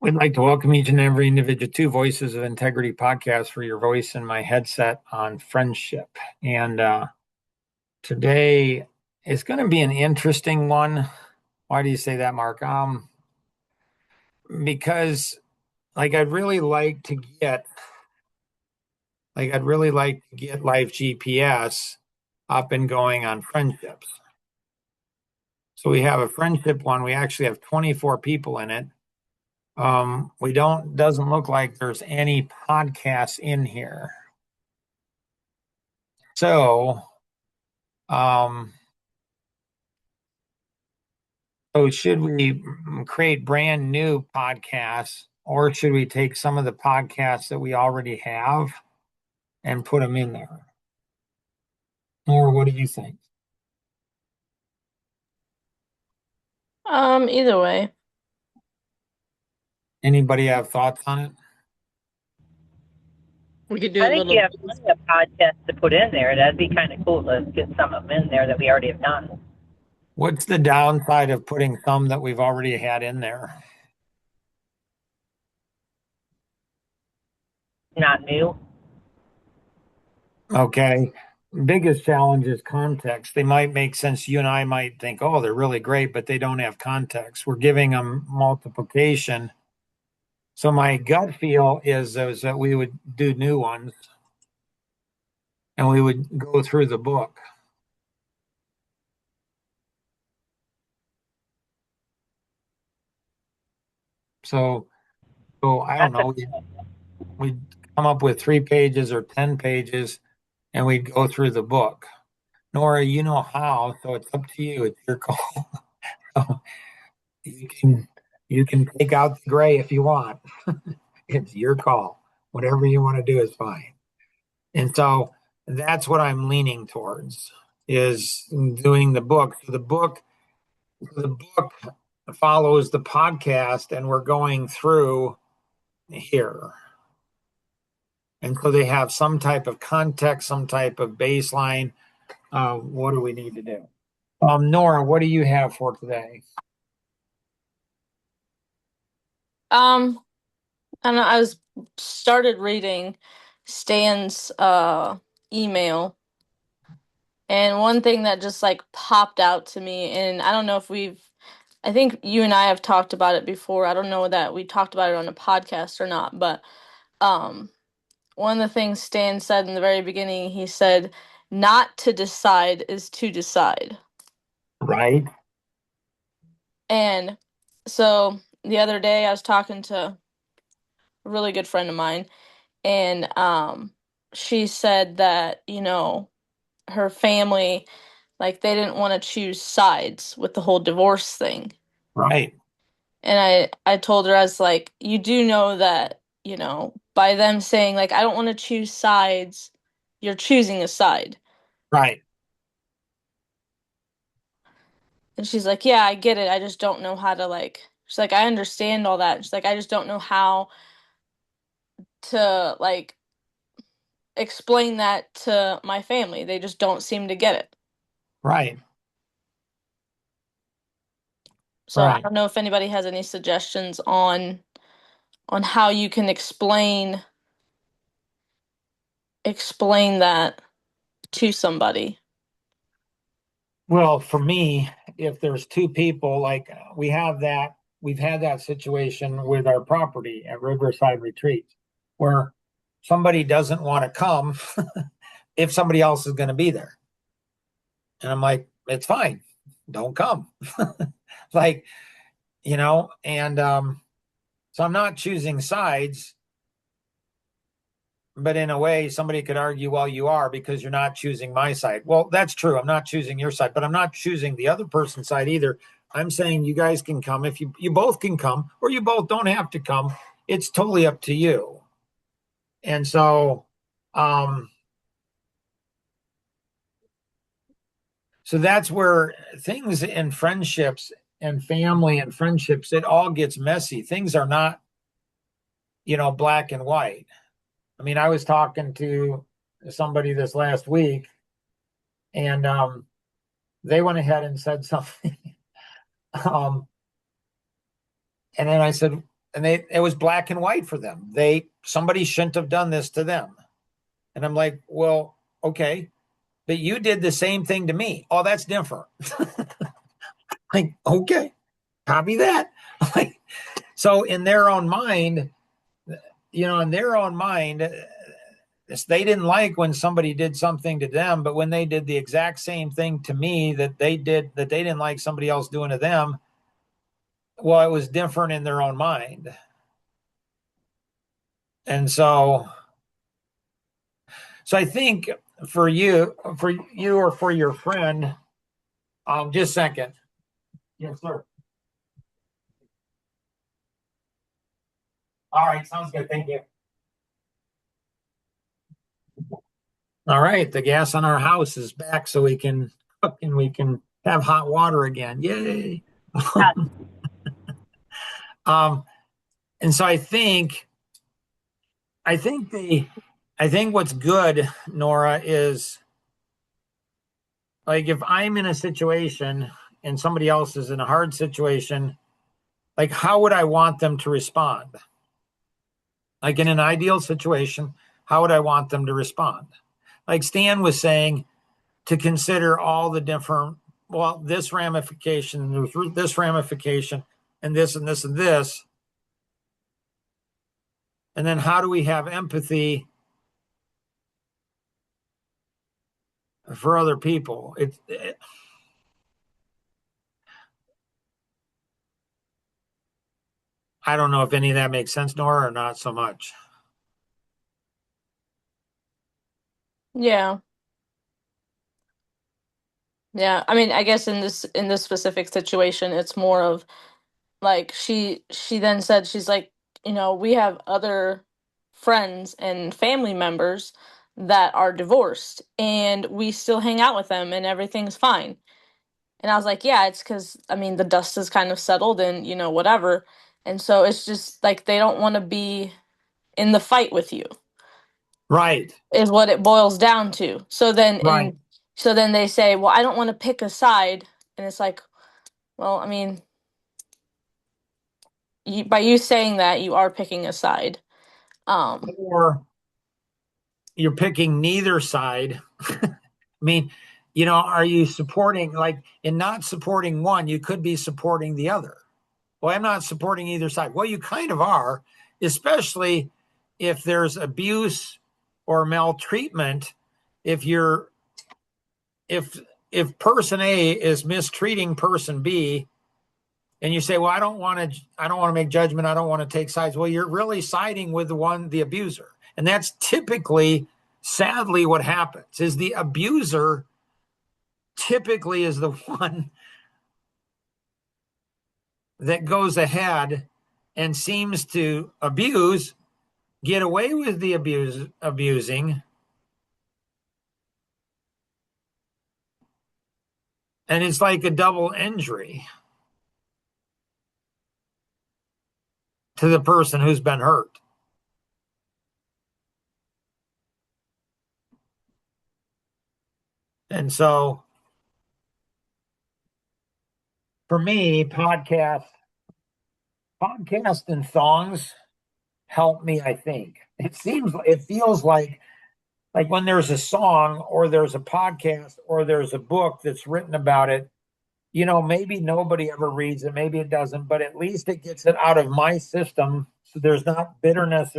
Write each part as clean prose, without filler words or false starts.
We'd like to welcome each and every individual to Voices of Integrity podcast for your voice in my headset on friendship. And today is going to be an interesting one. Why do you say that, Mark? Because I'd really like to get Life GPS up and going on friendships. So we have a friendship one. We actually have 24 people in it. We doesn't look like there's any podcasts in here. So, um, so should we create brand new podcasts, or should we take some of the podcasts that we already have and put them in there? Or what do you think? Either way. Anybody have thoughts on it? We could do I a think we little. have plenty of podcasts to put in there. That'd be kind of cool to get some of them in there that we already have done. What's the downside of putting some that we've already had in there? Not new. Okay. Biggest challenge is context. They might make sense. You and I might think, oh, they're really great, but they don't have context. We're giving them multiplication. So my gut feel is that we would do new ones and we would go through the book. So, so I don't That's a know. We'd come up with 3 pages or 10 pages and we'd go through the book. Nora, you know how, so it's up to you. It's your call. you can you can take out the gray if you want. It's your call. Whatever you want to do is fine. And so that's what I'm leaning towards is doing the book. So the book follows the podcast and we're going through here. And so they have some type of context, some type of baseline. What do we need to do? Nora, what do you have for today? Um, I don't know, I was started reading Stan's email, and one thing that just like popped out to me, and I don't know if I think you and I have talked about it before. I don't know that we talked about it on a podcast or not, but um one of the things Stan said in the very beginning, he said, "Not to decide is to decide." Right? And so the other day I was talking to a really good friend of mine, and she said that, her family, like, they didn't want to choose sides with the whole divorce thing. Right. And I told her, I was like, you do know that, by them saying, like, I don't want to choose sides, you're choosing a side. Right. And she's like, yeah, I get it, I just don't know how to, like, she's like, I understand all that. She's like, I just don't know how to, like, explain that to my family. They just don't seem to get it. Right. So I Right. don't know if anybody has any suggestions on how you can explain that to somebody. Well, for me, if there's two people, like we've had that situation with our property at Riverside Retreat, where somebody doesn't want to come if somebody else is going to be there. And I'm like, it's fine, don't come. Like, and so I'm not choosing sides, but in a way, somebody could argue, well, you are because you're not choosing my side. Well, that's true. I'm not choosing your side, but I'm not choosing the other person's side either. I'm saying you guys can come if you both can come, or you both don't have to come. It's totally up to you. And um, so that's where things in friendships and family and friendships, it all gets messy. Things are not, black and white. I mean, I was talking to somebody this last week, and they went ahead and said something. um, and then I said, it was black and white for them. Somebody shouldn't have done this to them. And I'm like, well, okay, but you did the same thing to me. Oh, that's different. Like, okay, copy that. Like, so in their own mind, they didn't like when somebody did something to them, but when they did the exact same thing to me that they didn't like somebody else doing to them, well, it was different in their own mind. And so I think for you or for your friend, just a second. Yes, sir. All right, sounds good. Thank you. All right, the gas on our house is back, so we can cook and we can have hot water again. Yay! And so I think what's good, Nora, is like if I'm in a situation and somebody else is in a hard situation, like how would I want them to respond? Like in an ideal situation, how would I want them to respond? Like Stan was saying, to consider all the different, this ramification, this ramification, and this and this and this. And then how do we have empathy for other people? I don't know if any of that makes sense, Nora, or not so much. Yeah. Yeah. I mean, I guess in this specific situation, it's more of like she then said, she's like, we have other friends and family members that are divorced and we still hang out with them and everything's fine. And I was like, yeah, it's because, I mean, the dust has kind of settled and, whatever. And so it's just like they don't want to be in the fight with you, Right. is what it boils down to. So then, Right. so then they say, well, I don't want to pick a side. And it's like, well, I mean, by you saying that, you are picking a side. Or you're picking neither side. I mean, are you supporting, like in not supporting one, you could be supporting the other. Well, I'm not supporting either side. Well, you kind of are, especially if there's abuse or maltreatment. If person A is mistreating person B, and you say, well, I don't want to make judgment, I don't want to take sides. Well, you're really siding with the abuser. And that's typically, sadly, what happens is the abuser typically is the one that goes ahead and seems to get away with the abusing. And it's like a double injury to the person who's been hurt. And so for me, podcast and songs help me, I think. It feels like when there's a song or there's a podcast or there's a book that's written about it, maybe nobody ever reads it, maybe it doesn't, but at least it gets it out of my system. So there's not bitterness.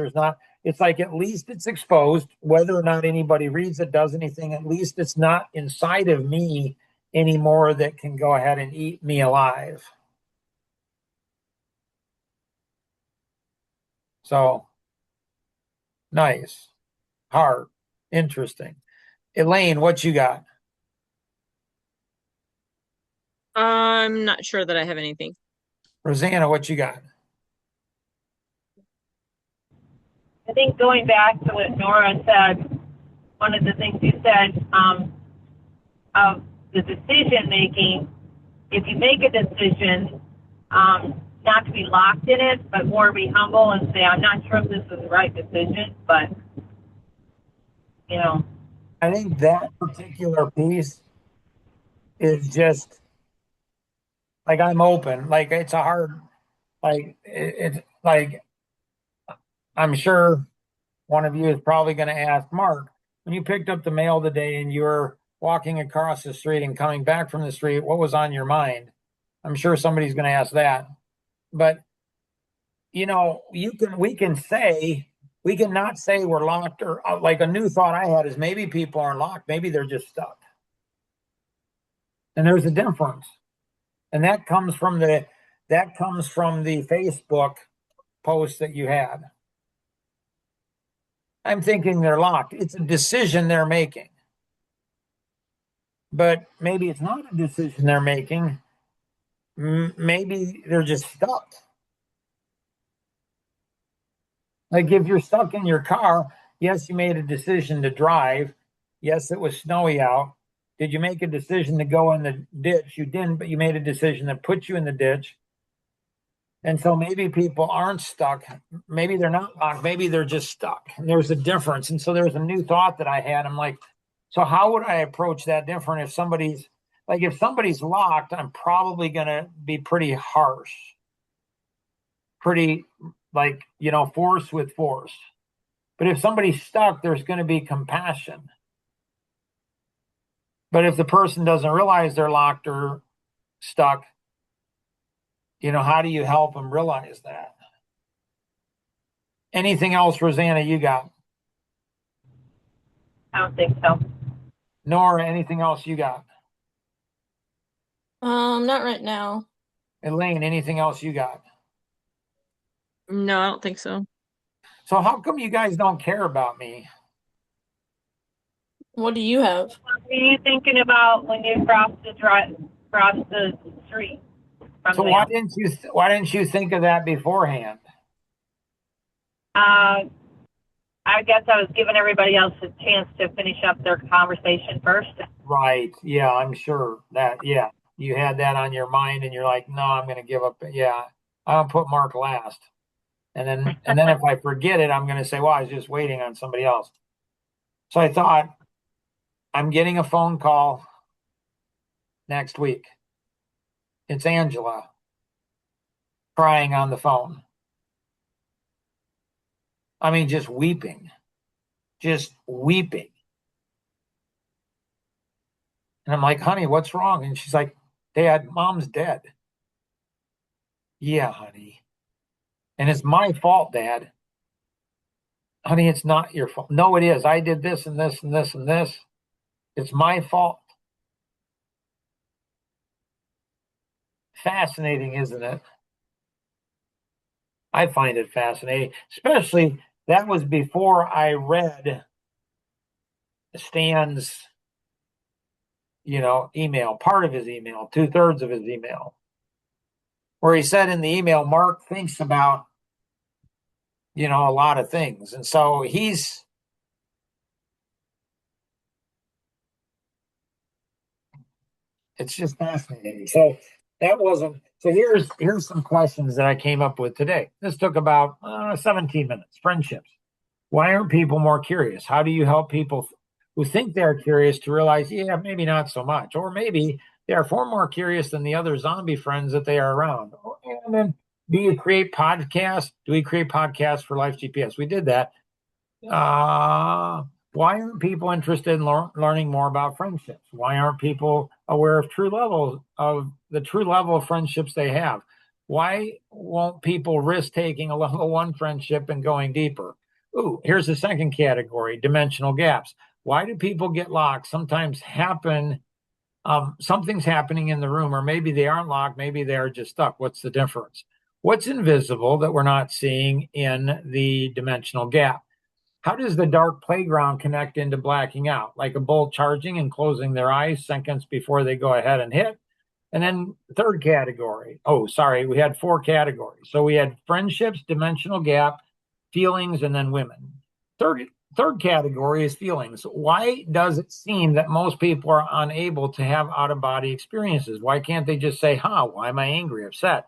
It's like at least it's exposed, whether or not anybody reads it, does anything, at least it's not inside of me anymore that can go ahead and eat me alive. So nice, hard, interesting. Elaine, what you got? I'm not sure that I have anything. Rosanna, what you got? I think going back to what Nora said, one of the things you said of the decision making, if you make a decision, not to be locked in it, but more be humble and say, I'm not sure if this is the right decision, but, I think that particular piece is just like, I'm open. Like, it's a hard, it's like, I'm sure one of you is probably going to ask, Mark, when you picked up the mail today and you were walking across the street and coming back from the street, what was on your mind? I'm sure somebody's going to ask that. But we can not say we're locked, or like a new thought I had is maybe people aren't locked, maybe they're just stuck. And there's a difference. And that comes from the Facebook post that you had. I'm thinking they're locked. It's a decision they're making. But maybe it's not a decision they're making. Maybe they're just stuck. Like if you're stuck in your car, yes, you made a decision to drive. Yes, it was snowy out. Did you make a decision to go in the ditch? You didn't, but you made a decision that put you in the ditch. And so maybe people aren't stuck. Maybe they're not locked. Maybe they're just stuck. And there's a difference. And so there's a new thought that I had. I'm like, so how would I approach that different if somebody's locked, I'm probably going to be pretty harsh. Pretty force with force. But if somebody's stuck, there's going to be compassion. But if the person doesn't realize they're locked or stuck, how do you help them realize that? Anything else, Rosanna, you got? I don't think so. Nora, anything else you got? Not right now. Elaine, anything else you got? No, I don't think so. So how come you guys don't care about me? What do you have? What were you thinking about when you crossed the street? So why didn't you think of that beforehand? I guess I was giving everybody else a chance to finish up their conversation first. Right. Yeah, I'm sure that. Yeah, you had that on your mind, and you're like, no, I'm going to give up. Yeah, I'll put Mark last, and then if I forget it, I'm going to say, well, I was just waiting on somebody else. So I thought, I'm getting a phone call next week. It's Angela crying on the phone. I mean, just weeping. And I'm like, honey, what's wrong? And she's like, Dad, Mom's dead. Yeah, honey. And it's my fault, Dad. Honey, it's not your fault. No, it is. I did this and this and this and this. It's my fault. Fascinating, isn't it? I find it fascinating, especially that was before I read Stan's, email, part of his email, 2/3 of his email, where he said in the email, Mark thinks about, a lot of things. And so it's just fascinating. So here's some questions that I came up with today. This took about 17 minutes. Friendships. Why aren't people more curious? How do you help people who think they're curious to realize, yeah, maybe not so much, or maybe they are far more curious than the other zombie friends that they are around? And then, do you create podcasts? Do we create podcasts for Life GPS? We did that. Why aren't people interested in learning more about friendships? Why aren't people aware of the true level of friendships they have? Why won't people risk taking a level 1 friendship and going deeper? Ooh, here's the second category, dimensional gaps. Why do people get locked? Sometimes something's happening in the room, or maybe they aren't locked, maybe they are just stuck. What's the difference? What's invisible that we're not seeing in the dimensional gap? How does the dark playground connect into blacking out? Like a bull charging and closing their eyes seconds before they go ahead and hit. And then third category. Oh, sorry, we had 4 categories. So we had friendships, dimensional gap, feelings, and then women. Third category is feelings. Why does it seem that most people are unable to have out-of-body experiences? Why can't they just say, why am I angry, upset?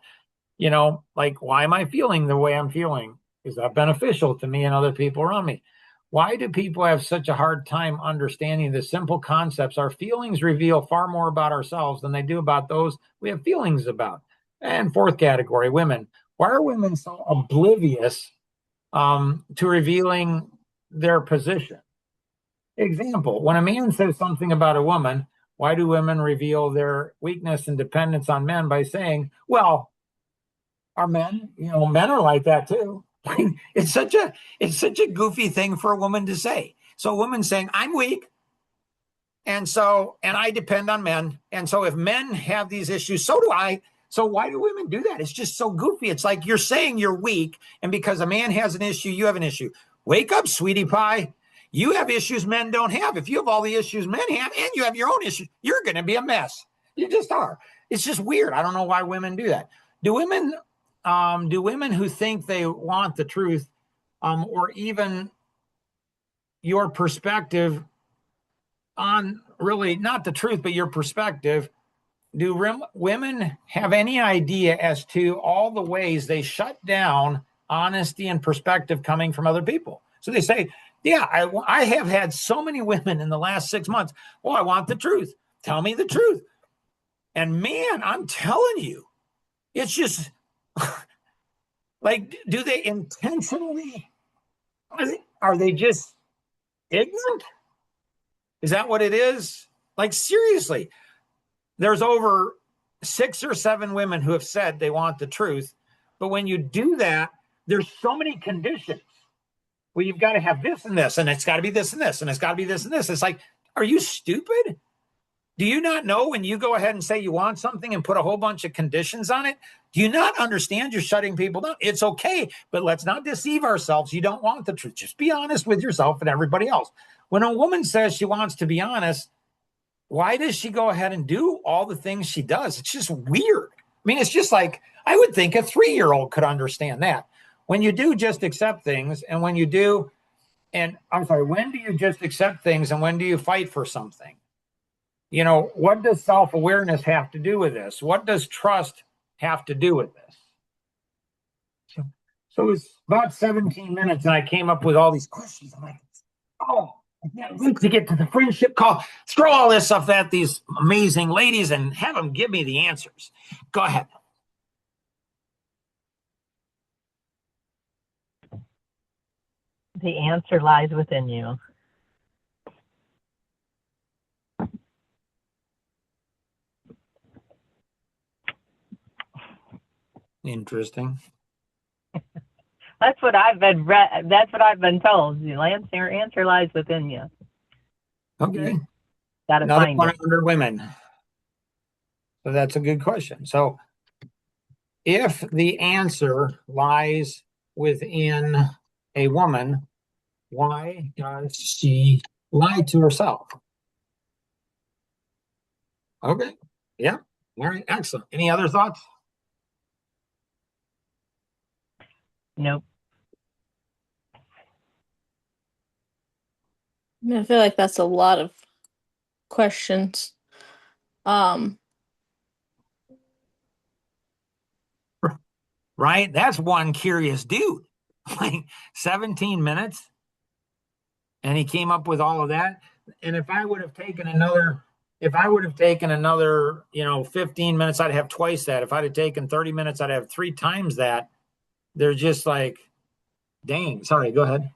Why am I feeling the way I'm feeling? Is that beneficial to me and other people around me? Why do people have such a hard time understanding the simple concepts? Our feelings reveal far more about ourselves than they do about those we have feelings about. And fourth category, women. Why are women so oblivious to revealing their position? Example, when a man says something about a woman, why do women reveal their weakness and dependence on men by saying, well, are men, men are like that too. It's such a goofy thing for a woman to say. So a woman saying, I'm weak, and I depend on men. And so if men have these issues, so do I. So why do women do that? It's just so goofy. It's like you're saying you're weak, and because a man has an issue, you have an issue. Wake up, sweetie pie. You have issues men don't have. If you have all the issues men have and you have your own issues, you're going to be a mess. You just are. It's just weird. I don't know why women do that. Do women who think they want the truth, or even your perspective on really not the truth, but your perspective, do women have any idea as to all the ways they shut down honesty and perspective coming from other people? So they say, yeah, I have had so many women in the last 6 months. Well, I want the truth. Tell me the truth. And man, I'm telling you, it's just like, do they intentionally, are they just ignorant? Is that what it is? Like, seriously, there's over 6 or 7 women who have said they want the truth. But when you do that, there's so many conditions. Well, you've got to have this and this, and it's got to be this and this, and it's got to be this and this. It's like, are you stupid? Do you not know when you go ahead and say you want something and put a whole bunch of conditions on it? Do you not understand you're shutting people down? It's okay, but let's not deceive ourselves. You don't want the truth. Just be honest with yourself and everybody else. When a woman says she wants to be honest, why does she go ahead and do all the things she does? It's just weird. I mean, it's just like, I would think a 3-year-old could understand that. When you do just accept things, and when you do, and I'm sorry, when do you just accept things and when do you fight for something? What does self-awareness have to do with this? What does trust have to do with this? So it's about 17 minutes and I came up with all these questions. I'm like, oh, I can't wait to get to the friendship call. Throw all this stuff at these amazing ladies and have them give me the answers. Go ahead. The answer lies within you. Interesting. That's what I've been that's what I've been told. Your answer lies within you. Okay. Gotta Another find one it. under women. So that's a good question. So if the answer lies within a woman, why does she lie to herself? Okay. Yeah. All right. Excellent. Any other thoughts? Nope. I mean, I feel like that's a lot of questions. Um, Right? That's one curious dude. Like 17 minutes. And he came up with all of that. And if I would have taken another 15 minutes, I'd have twice that. If I'd have taken 30 minutes, I'd have 3 times that. They're just like, dang. Sorry, go ahead.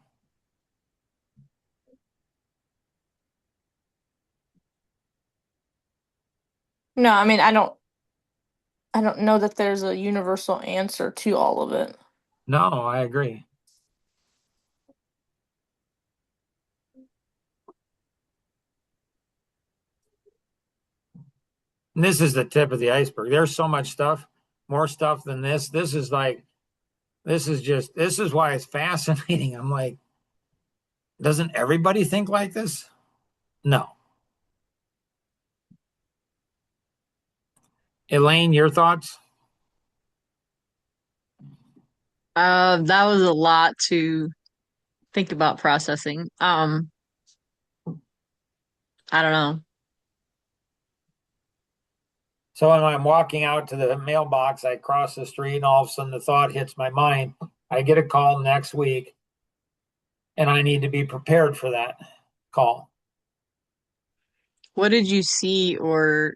no, I mean, I don't know that there's a universal answer to all of it. No, I agree. And this is the tip of the iceberg. There's so much stuff, more stuff than this. This is why it's fascinating. I'm like, doesn't everybody think like this? No. Elaine, your thoughts? That was a lot to think about processing. I don't know. So when I'm walking out to the mailbox, I cross the street and all of a sudden the thought hits my mind. I get a call next week and I need to be prepared for that call. What did you see or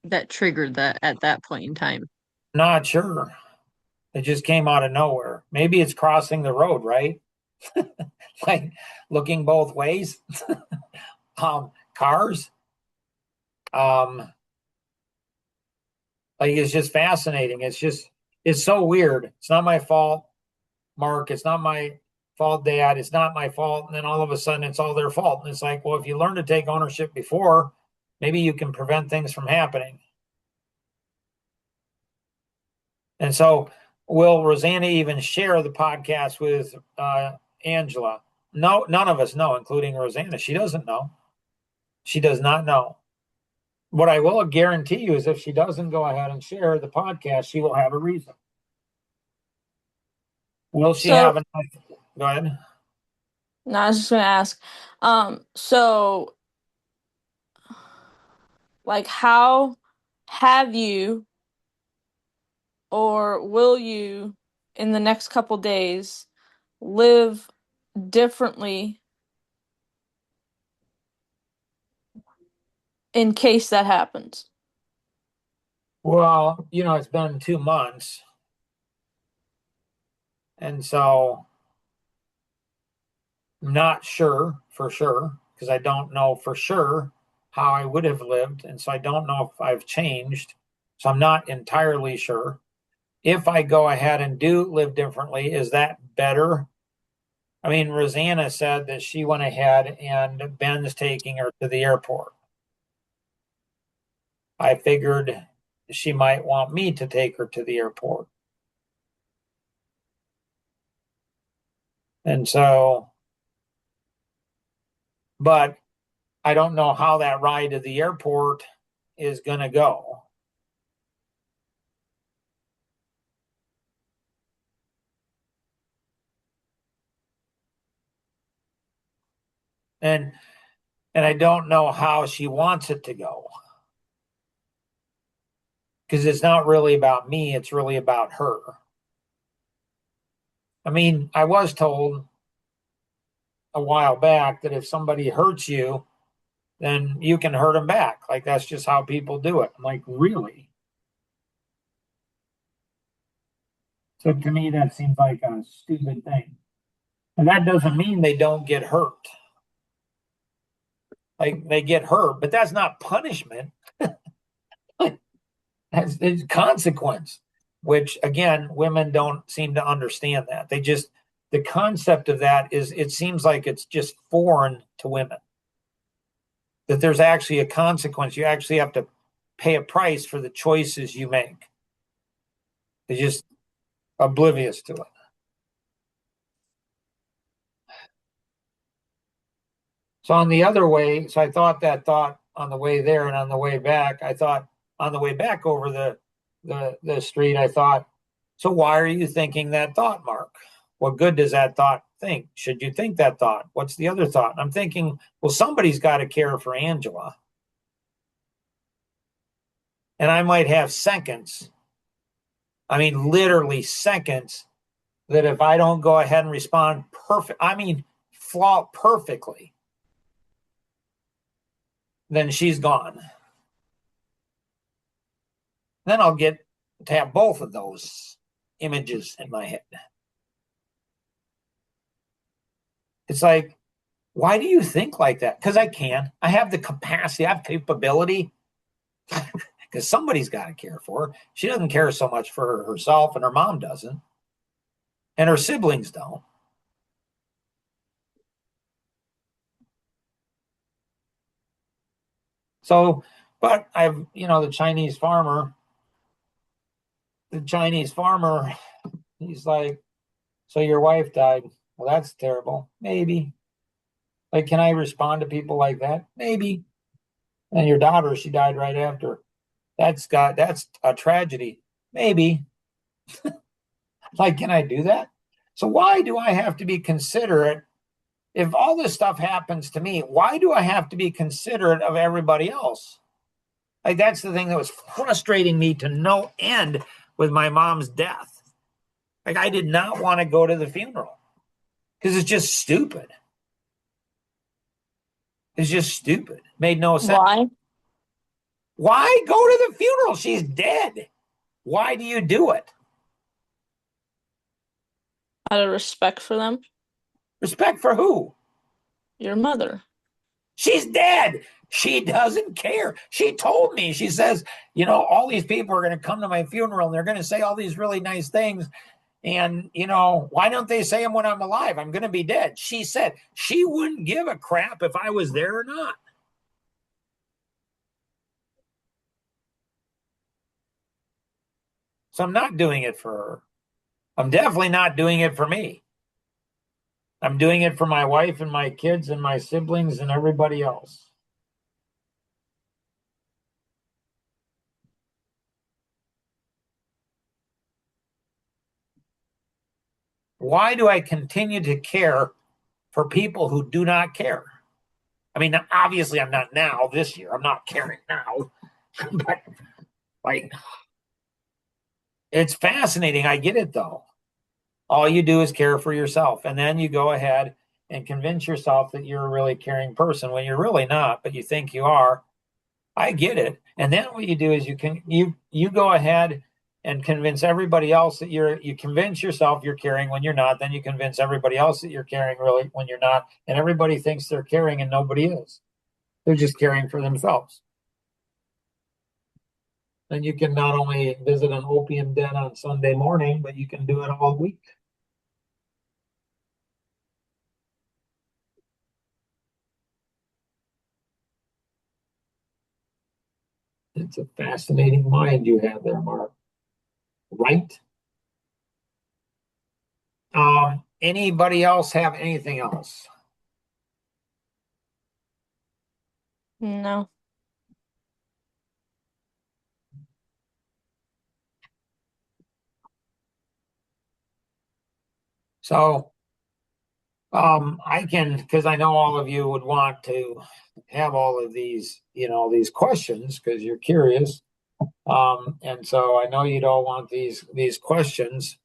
that triggered that at that point in time? Not sure. It just came out of nowhere. Maybe it's crossing the road, right? Like looking both ways. Cars. Like it's just fascinating. It's so weird. It's not my fault, Mark. It's not my fault, Dad. It's not my fault. And then all of a sudden it's all their fault. And it's like, well, if you learn to take ownership before, maybe you can prevent things from happening. And so, will Rosanna even share the podcast with Angela? No, none of us know, including Rosanna. She doesn't know. She does not know. What I will guarantee you is if she doesn't go ahead and share the podcast, she will have a reason. Will she have an? Go ahead. No, I was just gonna ask. So like, how have you or will you in the next couple days live differently in case that happens? Well, it's been 2 months. And so I'm not sure for sure because I don't know for sure how I would have lived. And so I don't know if I've changed. So I'm not entirely sure. If I go ahead and do live differently, is that better? I mean, Rosanna said that she went ahead and Ben's taking her to the airport. I figured she might want me to take her to the airport. And so, but I don't know how that ride to the airport is going to go. And I don't know how she wants it to go. Because it's not really about me, it's really about her. I mean, I was told a while back that if somebody hurts you, then you can hurt them back. Like that's just how people do it. I'm like, really? So to me, that seems like a stupid thing. And that doesn't mean they don't get hurt. Like they get hurt, but that's not punishment. It's consequence, which again, women don't seem to understand that. The concept of that is, it seems like it's just foreign to women. That there's actually a consequence. You actually have to pay a price for the choices you make. They're just oblivious to it. So on the other way, so I thought that thought on the way there, and on the way back, I thought on the way back over the street, I thought, so why are you thinking that thought, Mark? What good does that thought think? Should you think that thought? What's the other thought? And I'm thinking, well, somebody's got to care for Angela. And I might have seconds. I mean, literally seconds that if I don't go ahead and respond perfectly, then she's gone. Then I'll get to have both of those images in my head. It's like, why do you think like that? Because I can. I have the capacity, I have capability. Because somebody's got to care for her. She doesn't care so much for herself, and her mom doesn't. And her siblings don't. So, but the Chinese farmer, he's like, so your wife died. Well, that's terrible. Maybe. Like, can I respond to people like that? Maybe. And your daughter, she died right after. That's a tragedy. Maybe. Like, can I do that? So why do I have to be considerate? If all this stuff happens to me, why do I have to be considerate of everybody else? Like, that's the thing that was frustrating me to no end with my mom's death. Like, I did not want to go to the funeral because it's just stupid. It's just stupid. Made no sense. Why? Why go to the funeral? She's dead. Why do you do it? Out of respect for them. Respect for who? Your mother. She's dead. She doesn't care. She told me, she says, all these people are going to come to my funeral and they're going to say all these really nice things. And, why don't they say them when I'm alive? I'm going to be dead. She said she wouldn't give a crap if I was there or not. So I'm not doing it for her. I'm definitely not doing it for me. I'm doing it for my wife and my kids and my siblings and everybody else. Why do I continue to care for people who do not care? I mean, obviously, I'm not now this year. I'm not caring now. But, it's fascinating. I get it, though. All you do is care for yourself. And then you go ahead and convince yourself that you're a really caring person when you're really not, but you think you are. I get it. And then what you do is you go ahead and convince everybody else that you convince yourself you're caring when you're not. Then you convince everybody else that you're caring really when you're not. And everybody thinks they're caring and nobody is. They're just caring for themselves. Then you can not only visit an opium den on Sunday morning, but you can do it all week. It's a fascinating mind you have there, Mark. Right? Anybody else have anything else? No. So I can, because I know all of you would want to have all of these, these questions because you're curious. And so I know you'd all want these questions.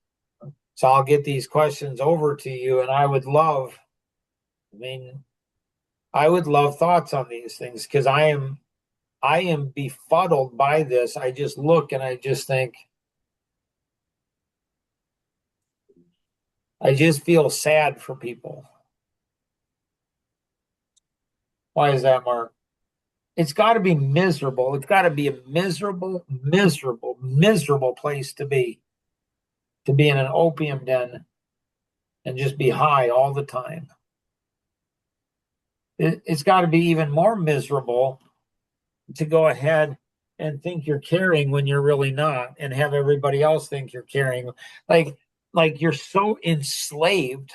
So I'll get these questions over to you, and I would love thoughts on these things because I am befuddled by this. I just look and I just think, I just feel sad for people. Why is that, Mark? It's got to be miserable. It's got to be a miserable, miserable, miserable place to be in an opium den and just be high all the time. It's got to be even more miserable to go ahead and think you're caring when you're really not, and have everybody else think you're caring. Like you're so enslaved.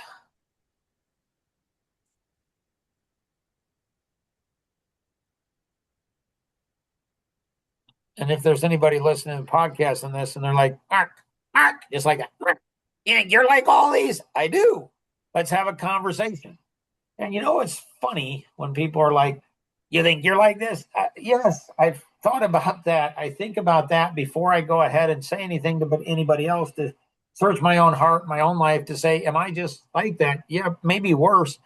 And if there's anybody listening to the podcast on this and they're like, Mark, just like that, yeah, you're like all these. I do. Let's have a conversation. And it's funny when people are like, you think you're like this? Yes, I've thought about that. I think about that before I go ahead and say anything to anybody else, to search my own heart, my own life, to say, am I just like that? Yeah, maybe worse.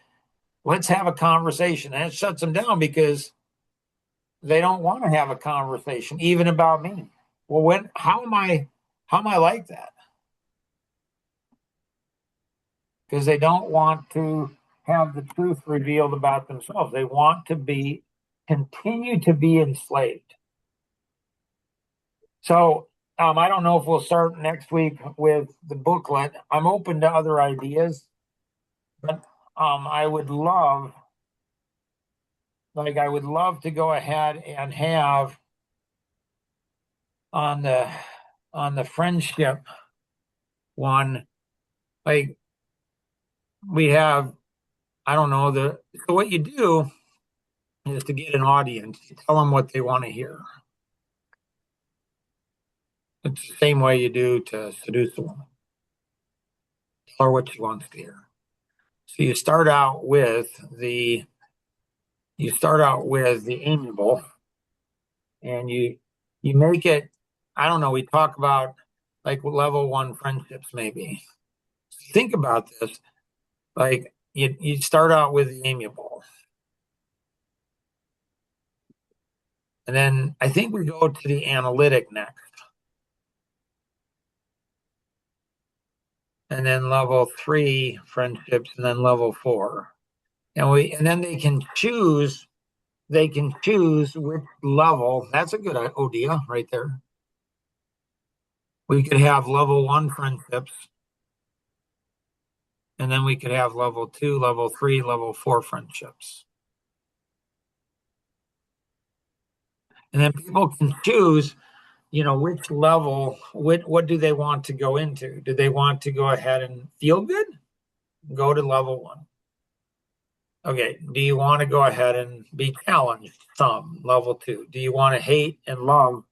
Let's have a conversation. And it shuts them down because they don't want to have a conversation, even about me. Well, how am I like that? Because they don't want to have the truth revealed about themselves. They want to continue to be enslaved. So I don't know if we'll start next week with the booklet. I'm open to other ideas, but I would love to go ahead and have on the friendship one, like we have, I don't know, so what you do is to get an audience, you tell them what they want to hear. It's the same way you do to seduce a woman. Tell her what she wants to hear. So you start out with the amiable, and you make it, I don't know, we talk about like level 1 friendships maybe. Think about this. Like you start out with the amiable. And then I think we go to the analytic next. and then level 3 friendships, and then level 4. And then they can choose which level. That's a good idea right there. We could have level 1 friendships, and then we could have level 2, level 3, level 4 friendships. And then people can choose, which level, what do they want to go into? Do they want to go ahead and feel good? Go to level 1. Okay. Do you want to go ahead and be challenged? Some, level 2. Do you want to hate and love?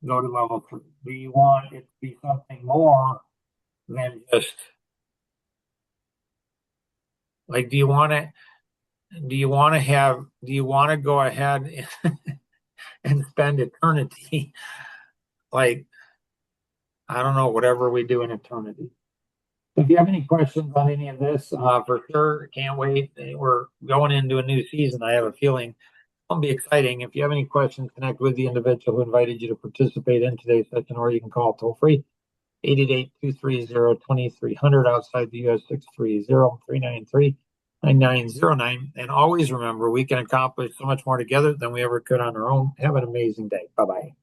Go to level 3. Do you want it to be something more than just like, do you want to go ahead and spend eternity like, I don't know, whatever we do in eternity? If you have any questions on any of this, for sure, can't wait. We're going into a new season. I have a feeling it'll be exciting. If you have any questions, connect with the individual who invited you to participate in today's session, or you can call toll free 888-230-2300 outside the U.S. 630-393-9909. And always remember, we can accomplish so much more together than we ever could on our own. Have an amazing day. Bye-bye.